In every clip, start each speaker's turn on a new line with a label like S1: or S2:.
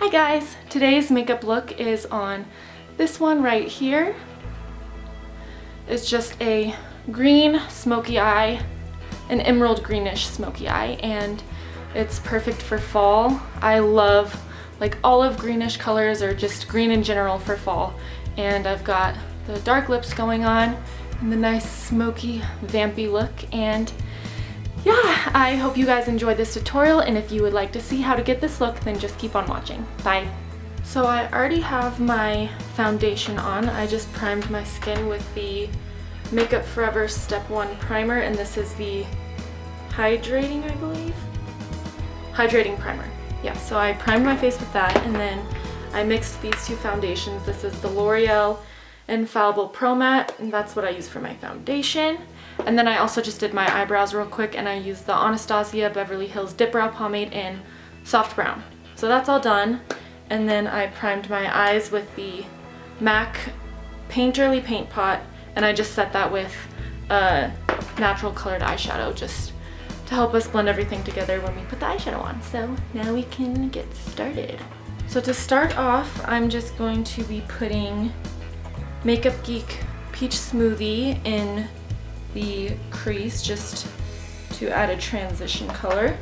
S1: Hi guys! Today's makeup look is on this one right here. It's just a green smoky eye, an emerald greenish smoky eye, and it's perfect for fall. I love like olive greenish colors or just green in general for fall. And I've got the dark lips going on and the nice smoky vampy look. And yeah, I hope you guys enjoyed this tutorial, and if you would like to see how to get this look, then just keep on watching. Bye! So I already have my foundation on. I just primed my skin with the Makeup Forever Step 1 primer, and this is the Hydrating, I believe? Hydrating primer. Yeah, so I primed my face with that, and then I mixed these two foundations. This is the L'Oreal Infallible Pro Matte, and that's what I use for my foundation. And then I also just did my eyebrows real quick, and I used the Anastasia Beverly Hills Dip Brow Pomade in Soft Brown. So that's all done. And then I primed my eyes with the MAC Painterly Paint Pot, and I just set that with a natural colored eyeshadow just to help us blend everything together when we put the eyeshadow on. So now we can get started. So to start off, I'm just going to be putting MakeupGeek Peach Smoothie in the crease just to add a transition color.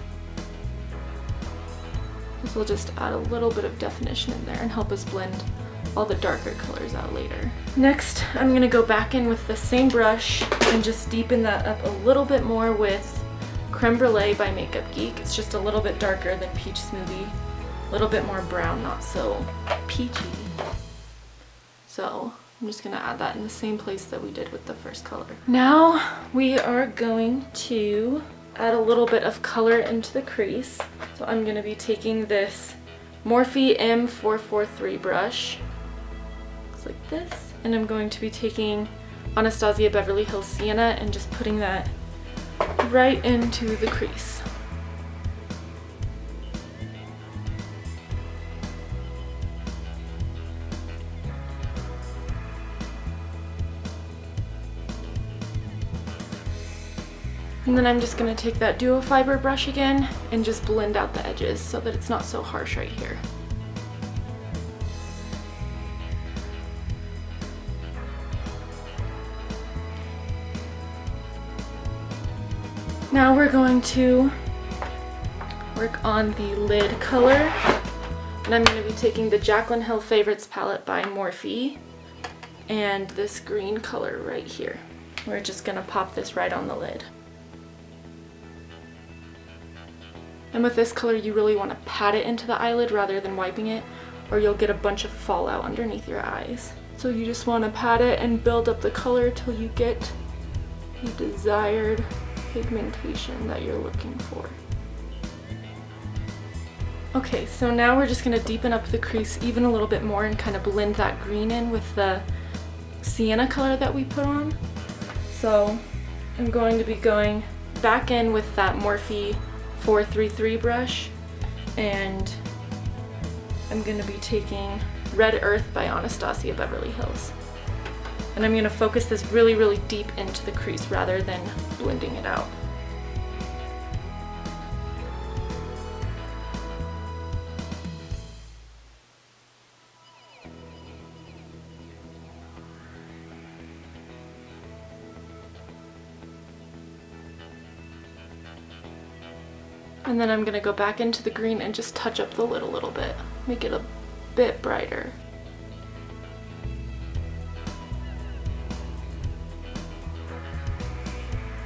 S1: This will just add a little bit of definition in there and help us blend all the darker colors out later. Next, I'm gonna go back in with the same brush and just deepen that up a little bit more with Creme Brulee by MakeupGeek. It's just a little bit darker than Peach Smoothie, a little bit more brown, not so peachy. So I'm just gonna add that in the same place that we did with the first color. Now we are going to add a little bit of color into the crease. So I'm gonna be taking this Morphe M443 brush, looks like this, and I'm going to be taking Anastasia Beverly Hills Sienna and just putting that right into the crease. And then I'm just going to take that duo fiber brush again and just blend out the edges so that it's not so harsh right here. Now we're going to work on the lid color, and I'm going to be taking the Jaclyn Hill Favorites palette by Morphe and this green color right here. We're just going to pop this right on the lid. And with this color, you really want to pat it into the eyelid rather than wiping it, or you'll get a bunch of fallout underneath your eyes. So you just want to pat it and build up the color till you get the desired pigmentation that you're looking for. Okay, so now we're just going to deepen up the crease even a little bit more and kind of blend that green in with the sienna color that we put on. So I'm going to be going back in with that Morphe 433 brush, and I'm going to be taking Red Earth by Anastasia Beverly Hills. And I'm going to focus this really, really deep into the crease rather than blending it out. And then I'm going to go back into the green and just touch up the lid a little bit, make it a bit brighter.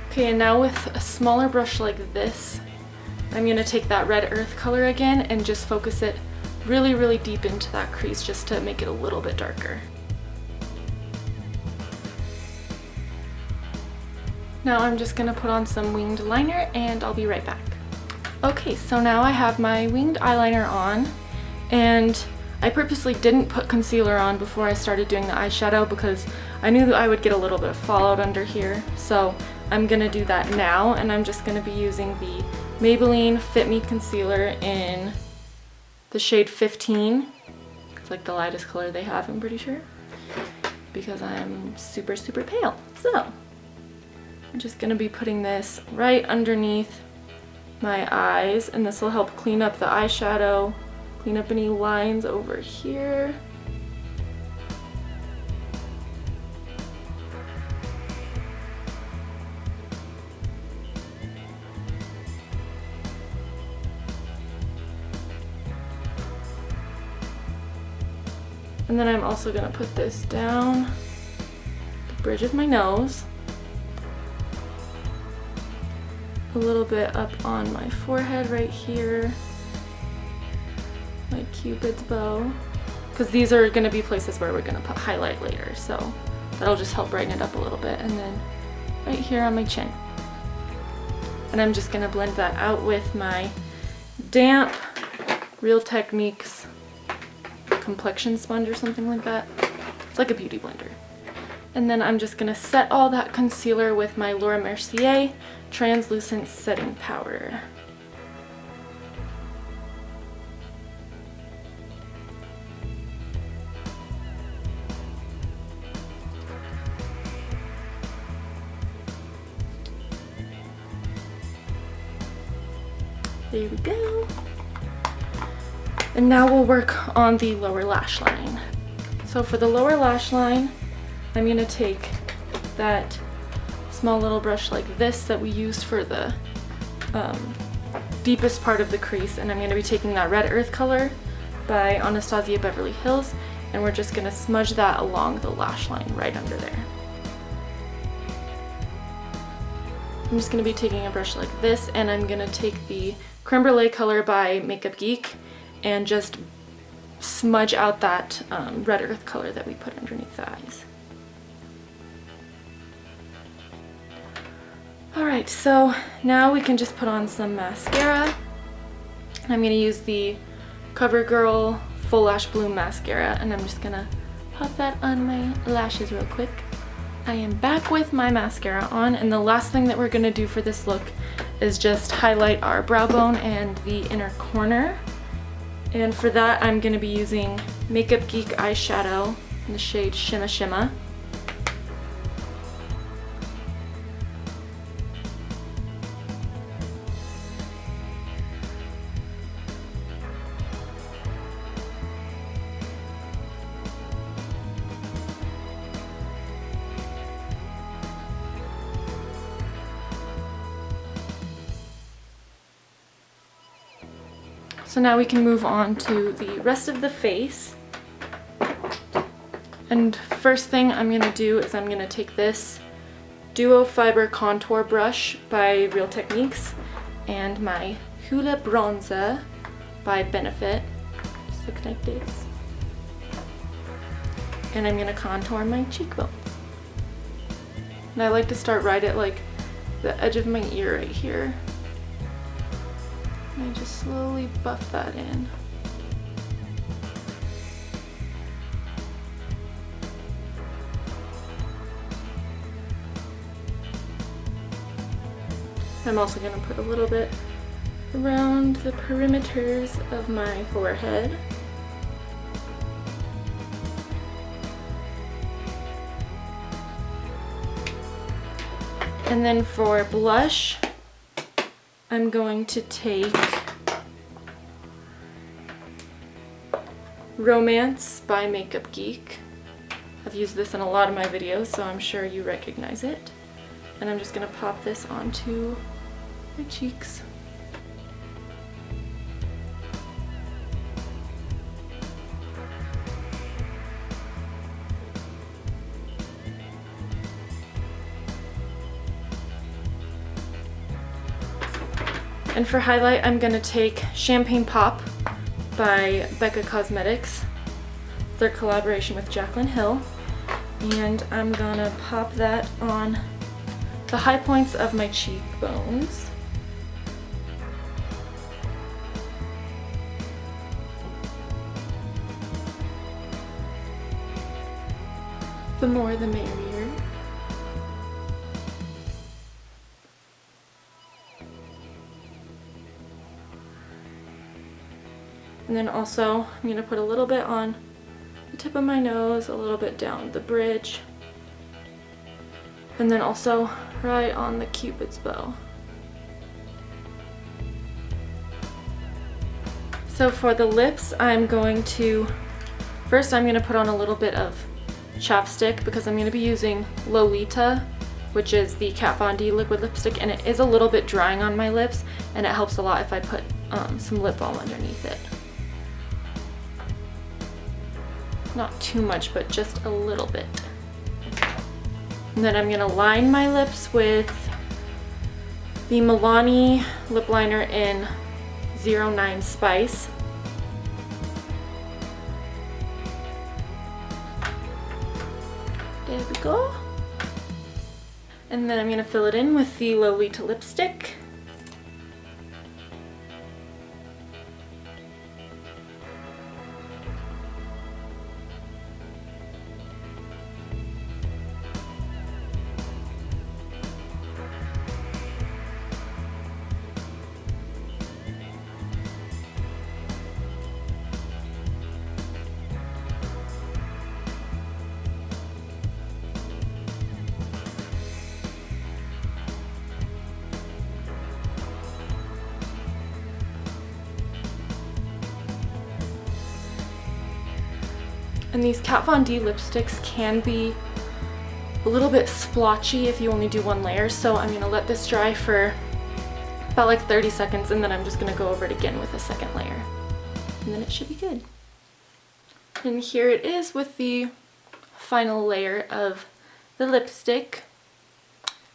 S1: Okay, and now with a smaller brush like this, I'm going to take that Red Earth color again and just focus it really, really deep into that crease just to make it a little bit darker. Now I'm just going to put on some winged liner and I'll be right back. Okay, so now I have my winged eyeliner on, and I purposely didn't put concealer on before I started doing the eyeshadow because I knew that I would get a little bit of fallout under here. So I'm gonna do that now, and I'm just gonna be using the Maybelline Fit Me Concealer in the shade 15. It's like the lightest color they have, I'm pretty sure, because I'm super, super pale. So I'm just gonna be putting this right underneath my eyes, and this will help clean up the eyeshadow Clean up any lines over here. And then I'm also gonna put this down the bridge of my nose, a little bit up on my forehead right here, my Cupid's bow, because these are gonna be places where we're gonna put highlight later, so that'll just help brighten it up a little bit. And then right here on my chin. And I'm just gonna blend that out with my damp Real Techniques complexion sponge or something like that. It's like a beauty blender. And then I'm just gonna set all that concealer with my Laura Mercier translucent setting powder. There we go. And now we'll work on the lower lash line. So for the lower lash line, I'm gonna take that small little brush like this that we used for the deepest part of the crease, and I'm gonna be taking that Red Earth color by Anastasia Beverly Hills, and we're just gonna smudge that along the lash line right under there. I'm just gonna be taking a brush like this, and I'm gonna take the Creme Brulee color by MakeupGeek and just smudge out that Red Earth color that we put underneath the eyes. Alright, so now we can just put on some mascara. I'm going to use the CoverGirl Full Lash Bloom Mascara, and I'm just going to pop that on my lashes real quick. I am back with my mascara on, and the last thing that we're going to do for this look is just highlight our brow bone and the inner corner. And for that, I'm going to be using MakeupGeek eyeshadow in the shade Shimma Shimma. So now we can move on to the rest of the face. And first thing I'm going to do is I'm going to take this Duo Fiber Contour Brush by Real Techniques and my Hoola Bronzer by Benefit. Just look like this. And I'm going to contour my cheekbones. And I like to start right at like the edge of my ear right here. And I just slowly buff that in. I'm also going to put a little bit around the perimeters of my forehead. And then for blush, I'm going to take Romance by MakeupGeek. I've used this in a lot of my videos, so I'm sure you recognize it. And I'm just going to pop this onto my cheeks. And for highlight, I'm going to take Champagne Pop by Becca Cosmetics, their collaboration with Jaclyn Hill, and I'm going to pop that on the high points of my cheekbones. The more the merrier. And then also, I'm going to put a little bit on the tip of my nose, a little bit down the bridge, and then also right on the Cupid's bow. So for the lips, first I'm going to put on a little bit of chapstick because I'm going to be using Lolita, which is the Kat Von D liquid lipstick, and it is a little bit drying on my lips, and it helps a lot if I put some lip balm underneath it. Not too much, but just a little bit. And then I'm going to line my lips with the Milani lip liner in 09 Spice. There we go. And then I'm going to fill it in with the Lolita lipstick. And these Kat Von D lipsticks can be a little bit splotchy if you only do one layer, so I'm going to let this dry for about like 30 seconds, and then I'm just going to go over it again with a second layer. And then it should be good. And here it is with the final layer of the lipstick.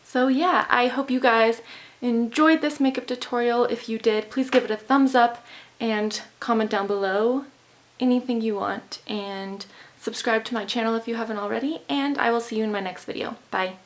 S1: So yeah, I hope you guys enjoyed this makeup tutorial. If you did, please give it a thumbs up and comment down below anything you want, and subscribe to my channel if you haven't already, and I will see you in my next video. Bye.